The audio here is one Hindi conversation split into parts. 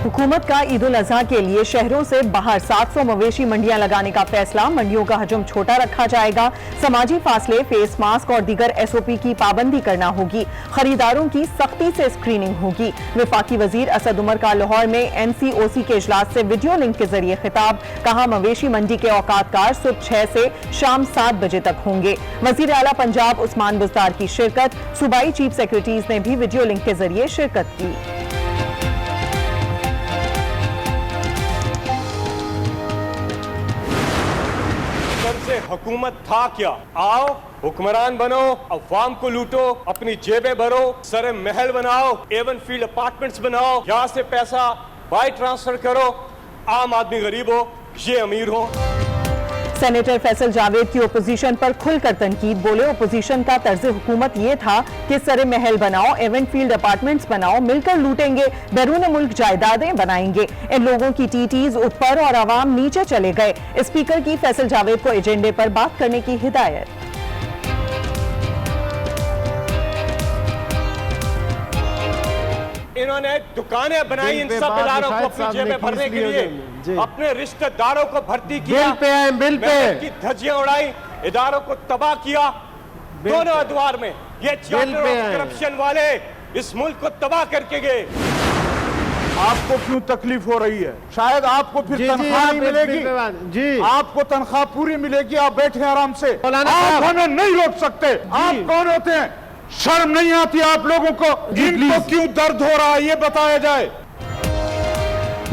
हुकूमत का ईद उल अजहा के लिए शहरों से बाहर 700 मवेशी मंडियां लगाने का फैसला। मंडियों का हजम छोटा रखा जाएगा। समाजी फासले, फेस मास्क और दीगर एसओपी की पाबंदी करना होगी। खरीदारों की सख्ती से स्क्रीनिंग होगी। वफाकी वजीर असद उमर का लाहौर में एनसीओसी के इजलास से वीडियो लिंक के जरिए खिताब। कहा, मवेशी मंडी के औकात कार सुबह 6 से शाम 7 बजे तक होंगे। वजीर आला पंजाब उस्मान बुज़दार की शिरकत। सूबाई चीफ सेक्रेटरीज ने भी वीडियो लिंक के जरिए शिरकत की। से हुकूमत था क्या? आओ हुक्मरान बनो, अवाम को लूटो, अपनी जेबें भरो, सरे महल बनाओ, एवन फील्ड अपार्टमेंट्स बनाओ, यहाँ से पैसा बाय ट्रांसफर करो। आम आदमी गरीब हो, ये अमीर हो। सेनेटर फैसल जावेद की ओपोजिशन पर खुलकर तनकीद। बोले, ओपोजिशन का तर्ज हुकूमत ये था कि सरे महल बनाओ, एवेंट फील्ड अपार्टमेंट्स बनाओ, मिलकर लूटेंगे, बैरून मुल्क जायदादें बनाएंगे। इन लोगों की टीटीज ऊपर और आवाम नीचे चले गए। स्पीकर की फैसल जावेद को एजेंडे पर बात करने की हिदायत। इन्होंने दुकानें बनाई इन सब इदारों को अपनी जेबें भरने के लिए, अपने रिश्तेदारों को भर्ती किया, बिल पे की धज्जियां उड़ाई, इदारों को तबाह किया। दोनों अदवार में ये करप्शन वाले इस मुल्क को तबाह करके गए। आपको क्यों तकलीफ हो रही है? शायद आपको फिर तनख्वाह नहीं मिलेगी। जी, आपको तनख्वाह पूरी मिलेगी, आप बैठे आराम से। आप हमें नहीं रोक सकते। आप कौन होते हैं? शर्म नहीं आती आप लोगों को? इनको क्यों दर्द हो रहा है ये बताया जाए।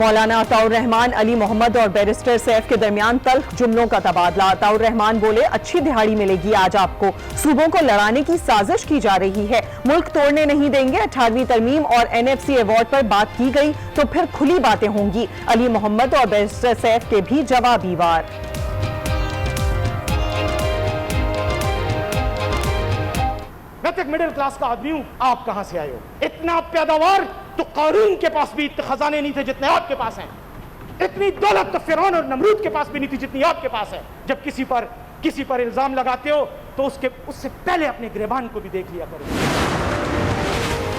मौलाना अताउर रहमान, अली मोहम्मद और बैरिस्टर सैफ के दरमियान तल्ख जुमलों का तबादला। अताउर रहमान बोले, अच्छी दिहाड़ी मिलेगी आज आपको। सूबों को लड़ाने की साजिश की जा रही है, मुल्क तोड़ने नहीं देंगे। 18वीं तरमीम और एनएफसी अवार्ड पर बात की गई तो फिर खुली बातें होंगी। अली मोहम्मद और बैरिस्टर सैफ के भी जवाबी वार। मैं तो एक मिडिल क्लास का आदमी हूं, आप कहां से आए हो? इतना पैदावार तो कारून के पास भी इतने खजाने नहीं थे जितने आपके पास हैं। इतनी दौलत तो फिरौन और नमरूद के पास भी नहीं थी जितनी आपके पास है। जब किसी पर इल्जाम लगाते हो तो उससे पहले अपने गिरबान को भी देख लिया करो।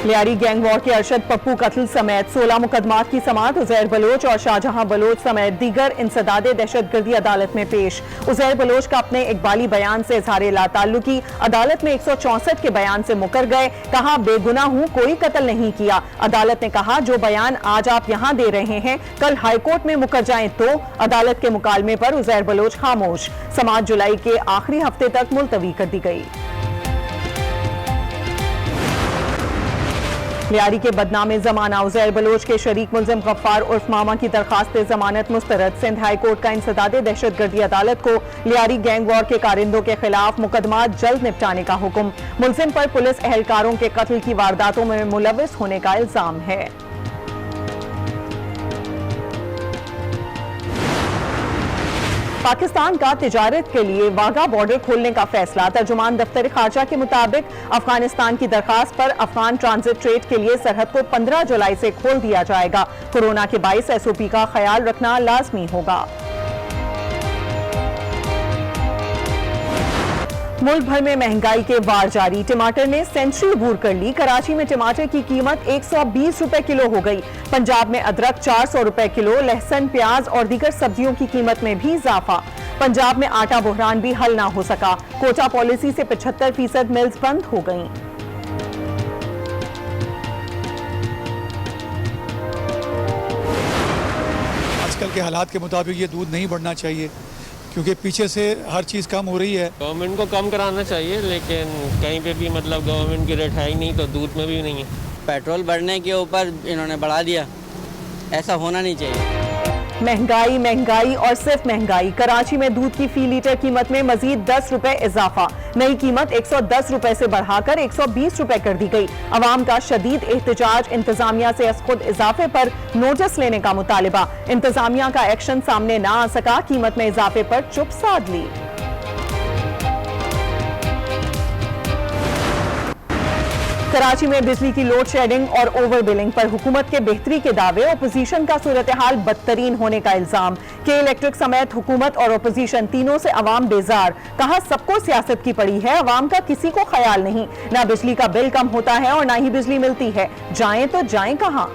लियारी गैंग वॉर के अरशद पप्पू कत्ल समेत 16 मुकदमात की समाअत। उजैर बलोच और शाहजहां बलोच समेत दीगर इंसदादे दहशतगर्दी अदालत में पेश। उजैर बलोच का अपने इकबाली बयान से इजहार लाताल्लुकी। अदालत में 164 के बयान से मुकर गए। कहा, बेगुनाह हूं, कोई कत्ल नहीं किया। अदालत ने कहा, जो बयान आज आप यहां दे रहे हैं कल हाईकोर्ट में मुकर जाएं तो। अदालत के मुकालमे पर उजैर बलोच खामोश। समाअत जुलाई के आखिरी हफ्ते तक मुलतवी कर दी गई। लियारी के बदनामे जमाना। उजैर बलोच के शरीक मुल्जिम गफ्फार उर्फ मामा की दरखास्त जमानत मुस्तरद। सिंध हाई कोर्ट का इंसदादे दहशतगर्दी अदालत को लियारी गैंग वॉर के कारिंदों के खिलाफ मुकदमात जल्द निपटाने का हुक्म। मुल्जिम पर पुलिस एहलकारों के कत्ल की वारदातों में मुलविस होने का इल्जाम है। पाकिस्तान का तिजारत के लिए वाघा बॉर्डर खोलने का फैसला। तर्जुमान दफ्तर खारजा के मुताबिक अफगानिस्तान की दरखास्त पर अफगान ट्रांजिट ट्रेड के लिए सरहद को 15 जुलाई से खोल दिया जाएगा। कोरोना के बाइस एसओपी का ख्याल रखना लाजमी होगा। मुल्क भर में महंगाई के वार जारी। टमाटर ने सेंचुरी अबूर कर ली। कराची में टमाटर की कीमत 120 रुपए किलो हो गई। पंजाब में अदरक 400 रुपए किलो। लहसुन, प्याज और दीगर सब्जियों की कीमत में भी इजाफा। पंजाब में आटा बहरान भी हल ना हो सका। कोटा पॉलिसी से 75% मिल्स बंद हो गईं। आजकल के हालात के मुताबिक ये दूध नहीं बढ़ना चाहिए क्योंकि पीछे से हर चीज़ कम हो रही है। गवर्नमेंट को कम कराना चाहिए, लेकिन कहीं पे भी मतलब गवर्नमेंट की रेट है ही नहीं तो दूध में भी नहीं है। पेट्रोल बढ़ने के ऊपर इन्होंने बढ़ा दिया, ऐसा होना नहीं चाहिए। महंगाई महंगाई और सिर्फ महंगाई। कराची में दूध की फी लीटर कीमत में मजीद 10 रुपए इजाफा। नई कीमत 110 रुपए से बढ़ाकर 120 रुपए कर दी गई। अवाम का शदीद एहतजाज। इंतजामिया से खुद इजाफे पर नोटिस लेने का मुतालिबा। इंतजामिया का एक्शन सामने ना आ सका। कीमत में इजाफे पर चुप साध ली। कराची में बिजली की लोड शेडिंग और ओवर बिलिंग पर हुकूमत के बेहतरी के दावे। ओपोजिशन का सूरत हाल बदतरीन होने का इल्जाम। के इलेक्ट्रिक समेत हुकूमत और ओपोजिशन तीनों से अवाम बेजार। कहा, सबको सियासत की पड़ी है, अवाम का किसी को ख्याल नहीं। ना बिजली का बिल कम होता है और ना ही बिजली मिलती है। जाएं तो जाएं कहां।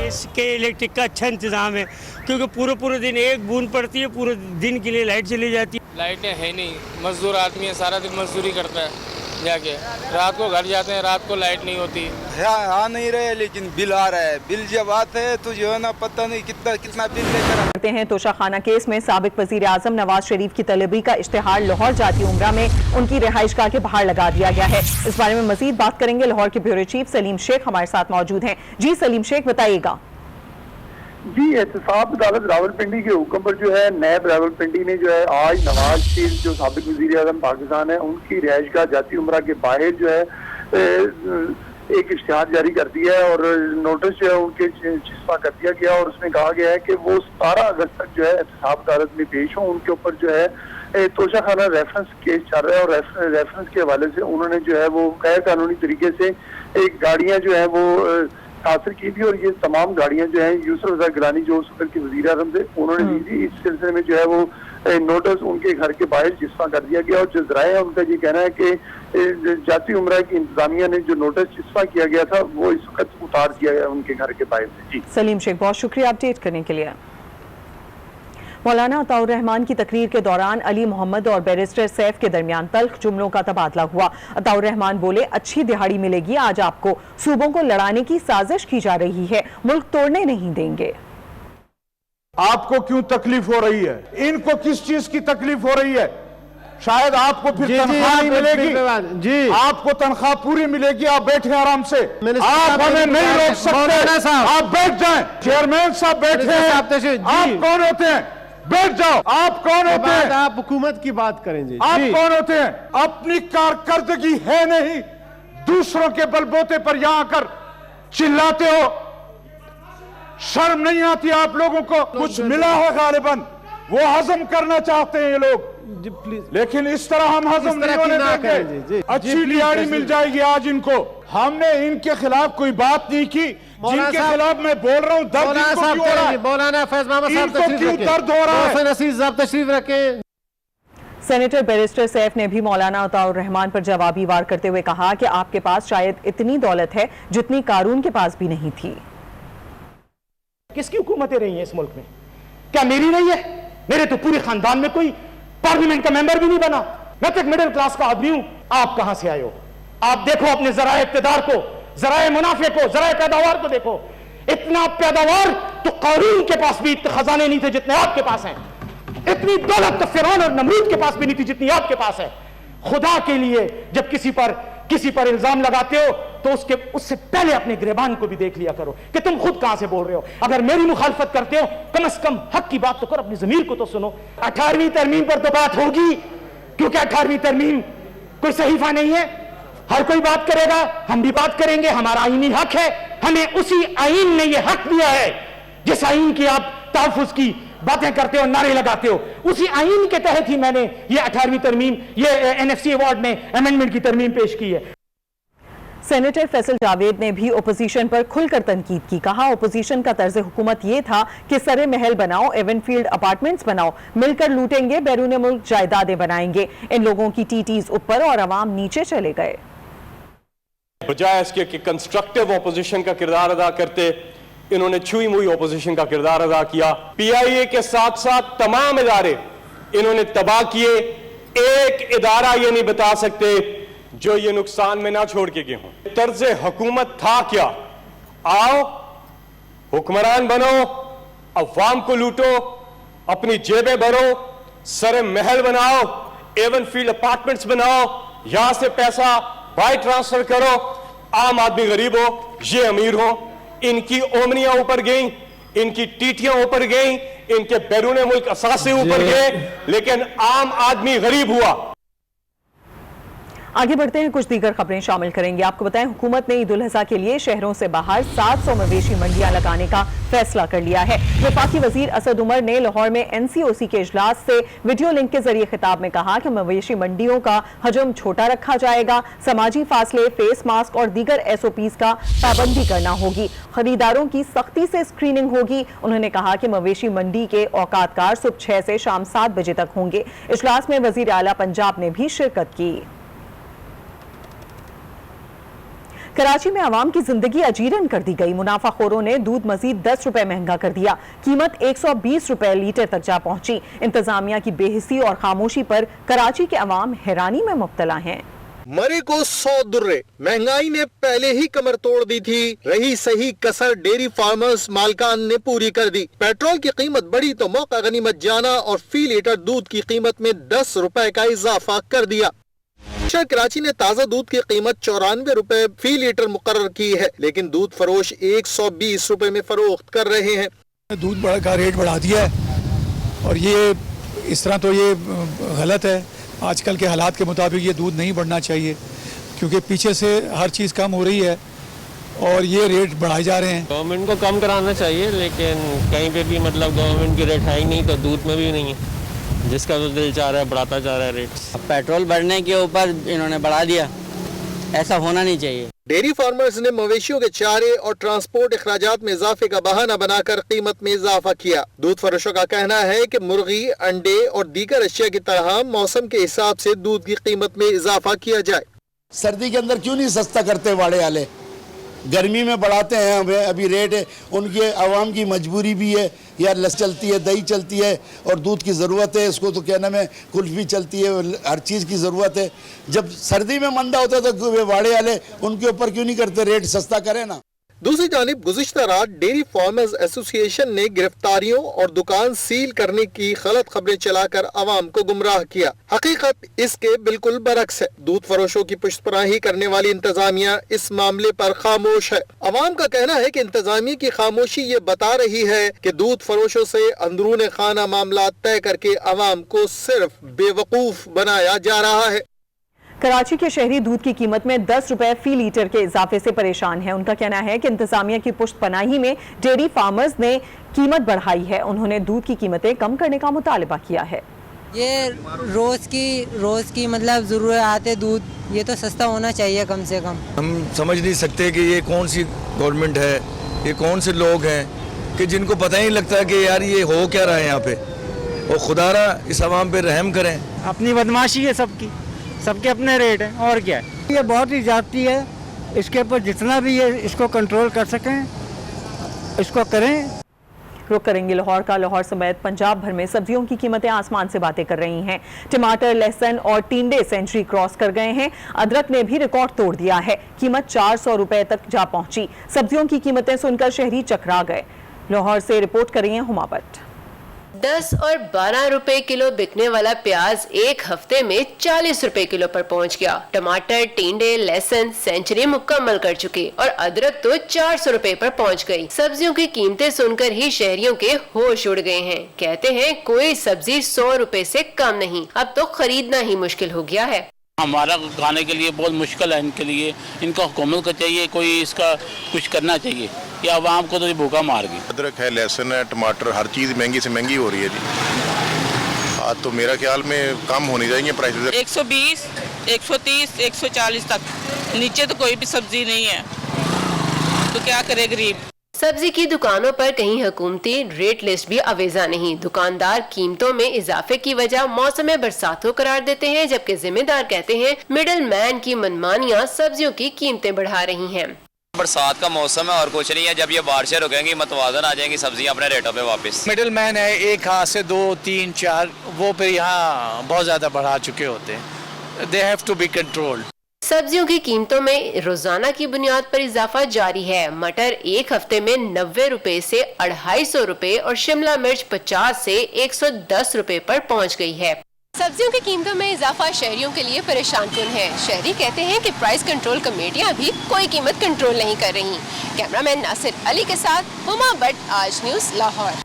इसके इलेक्ट्रिक का अच्छा इंतज़ाम है, क्योंकि पूरे दिन एक बूंद पड़ती है, पूरे दिन के लिए लाइट चली जाती है। लाइटें है नहीं, मजदूर आदमी है, सारा दिन मजदूरी करता है, जाके रात को घर जाते हैं, रात को लाइट नहीं होती। आ नहीं रहे, लेकिन बिल आ रहा है। बिल जब आते हैं तो जो है ना, पता नहीं कितना बिल लेकर करते हैं। तोशाखाना केस में साबिक वजीर आजम नवाज शरीफ की तलबी का इश्तिहार लाहौर जाती उम्रा में उनकी रिहाइशगाह के बाहर लगा दिया गया है। इस बारे में मजीद बात करेंगे, लाहौर के ब्यूरो चीफ सलीम शेख हमारे साथ मौजूद हैं। जी सलीम शेख, बताइएगा। जी, एहतसाब अदालत रावलपिंडी के हुक्म पर जो है नैब रावलपिंडी ने जो है आज नवाज शरीफ जो साबिक वज़ीर आज़म पाकिस्तान है उनकी रिहाइशगाह जाती उम्रा के बाहर जो है एक इश्तिहार जारी कर दिया है और नोटिस जो है उनके चिस्पा कर दिया गया और उसमें कहा गया है कि वो 17 अगस्त तक जो है एहतसाब अदालत में पेश हों। उनके ऊपर जो है तोशाखाना रेफरेंस केस चल रहा है और रेफरेंस के हवाले से उन्होंने जो है वो गैर कानूनी तरीके से एक गाड़ियाँ जो है वो हासिल की थी और ये तमाम गाड़ियां जो है यूसुफ रज़ा गिलानी जो उस वक्त के वज़ीर आज़म थे उन्होंने दी थी। इस सिलसिले में जो है वो नोटिस उनके घर के बाहर जिस्मा कर दिया गया और जो ज़राए है उनका ये कहना है कि जाती उम्रा की इंतजामिया ने जो नोटिस जिस्मा किया गया था वो इस वक्त उतार दिया गया उनके घर के बाहर से। जी सलीम शेख, बहुत शुक्रिया अपडेट करने के लिए। मौलाना अताउर रहमान की तकरीर के दौरान अली मोहम्मद और बैरिस्टर सैफ के दरमियान तल्ख जुमलों का तबादला हुआ। अताउर रहमान बोले, अच्छी दिहाड़ी मिलेगी आज आपको, सूबों को लड़ाने की साजिश की जा रही है, मुल्क तोड़ने नहीं देंगे। आपको क्यों तकलीफ हो रही है? इनको किस चीज की तकलीफ हो रही है? शायद आपको फिर तनख्वाह नहीं मिलेगी। जी, आपको तनख्वाह पूरी मिलेगी, आप बैठे आराम से, आप हमें नहीं रोक सकते, आप बैठ जाएं। चेयरमैन साहब बैठे हैं, आप कौन होते हैं? बैठ जाओ। आप कौन होते हैं? आप हुकूमत की बात करें जी। आप कौन होते हैं? अपनी कारकर्दगी है नहीं, दूसरों के बलबोते पर यहां आकर चिल्लाते हो। शर्म नहीं आती आप लोगों को? कुछ मिला है गालिबन, वो हजम करना चाहते हैं ये लोग, लेकिन इस तरह हम हजम नहीं होने देंगे। अच्छी दिहाड़ी मिल जाएगी आज इनको। हमने इनके खिलाफ कोई बात नहीं की, जिनके खिलाफ मैं बोल रहा हूँ दर्द इनको क्यों हो रहा है? मौलाना फैज मामा साहब इनको क्यों दर्द हो रहा है? तशरीफ रखें। सेनेटर बैरिस्टर सैफ ने भी मौलाना अताउर रहमान पर जवाबी वार करते हुए कहा कि आपके पास शायद इतनी दौलत है जितनी कारून के पास भी नहीं थी। किसकी हुकूमतें रही हैं इस मुल्क में? क्या मेरी रही है? मेरे तो पूरे खानदान में कोई पार्लियामेंट का मेंबर भी नहीं बना। मैं तो एक मिडिल क्लास का आदमी हूं। आप कहां से आए हो? आप देखो अपने जराए इक्तिदार को, जराए मुनाफे को, जराए पैदावार को देखो। इतना पैदावार तो कारून के पास भी इतने खजाने नहीं थे जितने आपके पास हैं। इतनी दौलत तो फिरौन और नमरूद के पास भी नहीं थी जितनी आपके पास है। खुदा के लिए जब किसी पर इल्जाम लगाते हो तो उससे पहले अपने गिरबान को भी देख लिया करो कि तुम खुद कहां से बोल रहे हो। अगर मेरी मुखालफत करते हो कम से कम हक की बात तो करो, अपनी जमीर को तो सुनो। 18वीं तरमीम पर तो बात होगी, क्योंकि 18वीं तरमीम कोई सहीफा नहीं है। हर कोई बात करेगा, हम भी बात करेंगे, हमारा आईनी हक है। हमें उसी आईन ने यह हक दिया है जिस आईन की आप तहफ्फुज़ की बातें करते हो, नारे लगाते हो। उसी आईन के तहत ही मैंने ये 18वीं तरमीम, ये एनएफसी अवार्ड में अमेंडमेंट की तरमीम पेश की है। सेनेटर फैसल जावेद ने भी ओपोजिशन पर खुलकर तनकीद की। कहा, ओपोजिशन का तर्ज हुकूमत ये था कि सरे महल बनाओ, एवनफील्ड अपार्टमेंट्स बनाओ, मिलकर लूटेंगे, बैरून मुल्क जायदादें बनाएंगे। इन लोगों की टीटीज ऊपर और अवाम नीचे चले गए। बजाय इसके कि कंस्ट्रक्टिव ओपोजिशन का किरदार अदा करते, इन्होंने छुई मुई ओपोजिशन का किरदार अदा किया। पीआईए के साथ साथ तमाम इदारे इन्होंने तबाह किए। एक इदारा ये नहीं बता सकते जो ये नुकसान में ना छोड़ के गए हों। तर्ज हुकूमत था क्या? आओ हुक्मरान बनो, अवाम को लूटो, अपनी जेबें भरो, सरे महल बनाओ, एवनफील्ड अपार्टमेंट्स बनाओ, यहां से पैसा वायर ट्रांसफर करो, आम आदमी गरीब हो, ये अमीर हो। इनकी ओमनियां ऊपर गई, इनकी टीटियां ऊपर गई, इनके बैरून मुल्क असासे ऊपर गए, लेकिन आम आदमी गरीब हुआ। आगे बढ़ते हैं, कुछ दीगर खबरें शामिल करेंगे। आपको बताएं, हुकूमत ने ईद उल अज़हा के लिए शहरों से बाहर 700 मवेशी मंडियां लगाने का फैसला कर लिया है। वफाकी वजीर असद उमर ने लाहौर में एनसीओसी के इजलास से वीडियो लिंक के जरिए खिताब में कहा कि मवेशी मंडियों का हजम छोटा रखा जाएगा, समाजी फासले, फेस मास्क और दीगर SOPs का पाबंदी करना होगी, खरीदारों की सख्ती से स्क्रीनिंग होगी। उन्होंने कहा कि मवेशी मंडी के औकातकार सुबह 6 से शाम 7 बजे तक होंगे। इजलास में वजीर आला पंजाब ने भी शिरकत की। कराची में आवाम की जिंदगी अजीरन कर दी गई। मुनाफाखोरों ने दूध मजीद 10 रुपए महंगा कर दिया। कीमत 120 रुपए लीटर तक जा पहुंची। इंतजामिया की बेहिसी और खामोशी पर कराची के अवाम हैरानी में मुब्तला हैं। मरे को 100 दुर्रे, महंगाई ने पहले ही कमर तोड़ दी थी। रही सही कसर डेयरी फार्मर्स मालकान ने पूरी कर दी। पेट्रोल की कीमत बढ़ी तो मौका गनीमत जाना और फी लीटर दूध की कीमत में 10 रुपए का इजाफा कर दिया। शहर कराची ने ताज़ा दूध की कीमत 94 रुपए फी लीटर मुकर्रर की है, लेकिन दूध फरोश 120 रुपए में फरोख्त कर रहे हैं। दूध का रेट बढ़ा दिया है और ये इस तरह तो ये गलत है। आजकल के हालात के मुताबिक ये दूध नहीं बढ़ना चाहिए, क्योंकि पीछे से हर चीज़ कम हो रही है और ये रेट बढ़ाए जा रहे हैं। गवर्नमेंट को कम कराना चाहिए, लेकिन कहीं पे भी मतलब गवर्नमेंट की रेट है ही नहीं, तो दूध में भी नहीं है। जिसका तो दिल चाह रहा है बढ़ाता जा रहा है रेट। पेट्रोल बढ़ने के ऊपर इन्होंने बढ़ा दिया, ऐसा होना नहीं चाहिए। डेयरी फार्मर्स ने मवेशियों के चारे और ट्रांसपोर्ट अखराजात में इजाफे का बहाना बनाकर कीमत में इजाफा किया। दूध फरोशों का कहना है कि मुर्गी, अंडे और दीगर अशिया की तरह मौसम के हिसाब से दूध की कीमत में इजाफा किया जाए। सर्दी के अंदर क्यों नहीं सस्ता करते वाड़े वाले, गर्मी में बढ़ाते हैं हमें अभी रेट है। उनकी आवाम की मजबूरी भी है यार, लस चलती है, दही चलती है और दूध की ज़रूरत है। इसको तो क्या नाम है, कुल्फी चलती है, हर चीज़ की ज़रूरत है। जब सर्दी में मंदा होता है तो वे वाड़े वाले उनके ऊपर क्यों नहीं करते, रेट सस्ता करें ना। दूसरी जानिब गुज़िश्ता रात डेयरी फार्मर्स एसोसिएशन ने गिरफ्तारियों और दुकान सील करने की गलत खबरें चलाकर आवाम को गुमराह किया। हकीकत इसके बिल्कुल बरक्स है। दूध फरोशों की पुष्टपनाही करने वाली इंतजामिया इस मामले पर खामोश है। आवाम का कहना है कि इंतजामिया की खामोशी ये बता रही है कि दूध फरोशों से अंदरून खाना मामला तय करके आवाम को सिर्फ बेवकूफ बनाया जा रहा है। कराची के शहरी दूध की कीमत में 10 रुपए फी लीटर के इजाफे से परेशान है। उनका कहना है कि इंतजामिया की पुष्ट पनाही में डेयरी फार्मर्स ने कीमत बढ़ाई है। उन्होंने दूध की कीमतें कम करने का मुतालबा किया है। ये रोज़ की मतलब ज़रूरत है दूध, ये तो सस्ता होना चाहिए कम से कम। हम समझ नहीं सकते कि ये कौन सी गवर्नमेंट है, ये कौन से लोग हैं कि जिनको पता ही नहीं लगता कि यार ये हो क्या रहा है यहाँ पे। और खुदारा इस आवाम पे रहम करें। अपनी बदमाशी है सबकी, सबके अपने रेट हैं और क्या है। ये बहुत ही जाती है, इसके ऊपर जितना भी ये इसको कंट्रोल कर सकें इसको करें। रुक करेंगे लाहौर का। लाहौर समेत पंजाब भर में सब्जियों की कीमतें आसमान से बातें कर रही हैं। टमाटर, लहसुन और टिंडे सेंचुरी क्रॉस कर गए हैं। अदरक ने भी रिकॉर्ड तोड़ दिया है, कीमत 400 रुपए तक जा पहुंची। सब्जियों की कीमतें सुनकर शहरी चकरा गए। लाहौर से रिपोर्ट कर रही हैं हुमा भट्ट। 10 और 12 रुपए किलो बिकने वाला प्याज एक हफ्ते में 40 रुपए किलो पर पहुंच गया। टमाटर, टिंडे, लहसुन सेंचुरी मुकम्मल कर चुके और अदरक तो 400 रुपए पर पहुंच गई। सब्जियों की कीमतें सुनकर ही शहरियों के होश उड़ गए हैं। कहते हैं कोई सब्जी 100 रुपए से कम नहीं, अब तो खरीदना ही मुश्किल हो गया है। हमारा खाने के लिए बहुत मुश्किल है इनके लिए। इनको हुकूमत को चाहिए कोई इसका कुछ करना चाहिए, या आवाम को तो भूखा मार गई। अदरक है, लहसुन है, टमाटर, हर चीज़ महंगी से महंगी हो रही है जी। तो मेरा ख्याल में कम होनी चाहिए प्राइस। 120, 130, 140 तक, नीचे तो कोई भी सब्जी नहीं है, तो क्या करे गरीब। सब्जी की दुकानों पर कहीं हुकूमती रेट लिस्ट भी अवेजा नहीं। दुकानदार कीमतों में इजाफे की वजह मौसम बरसातों करार देते हैं, जबकि जिम्मेदार कहते हैं मिडल मैन की मनमानियां सब्जियों की कीमतें बढ़ा रही हैं। बरसात का मौसम है और कुछ नहीं है। जब ये बारिशें रुकेंगी मतवाजन आ जाएंगी, सब्जियां अपने रेटों पे वापस। मिडिल मैन है, एक हाथ से 2, 3, 4, वो फिर यहाँ बहुत ज्यादा बढ़ा चुके होते हैं। They have to be controlled. सब्जियों की कीमतों में रोजाना की बुनियाद पर इजाफा जारी है। मटर एक हफ्ते में 90 रुपए से 250 रुपए और शिमला मिर्च 50 से 110 रुपए पर पहुंच गई है। सब्जियों की कीमतों में इजाफा शहरियों के लिए परेशान कुन है। शहरी कहते हैं कि प्राइस कंट्रोल कमेटियां भी कोई कीमत कंट्रोल नहीं कर रही। कैमरामैन नासिर अली के साथ हुमा भट्ट, आज न्यूज़, लाहौर।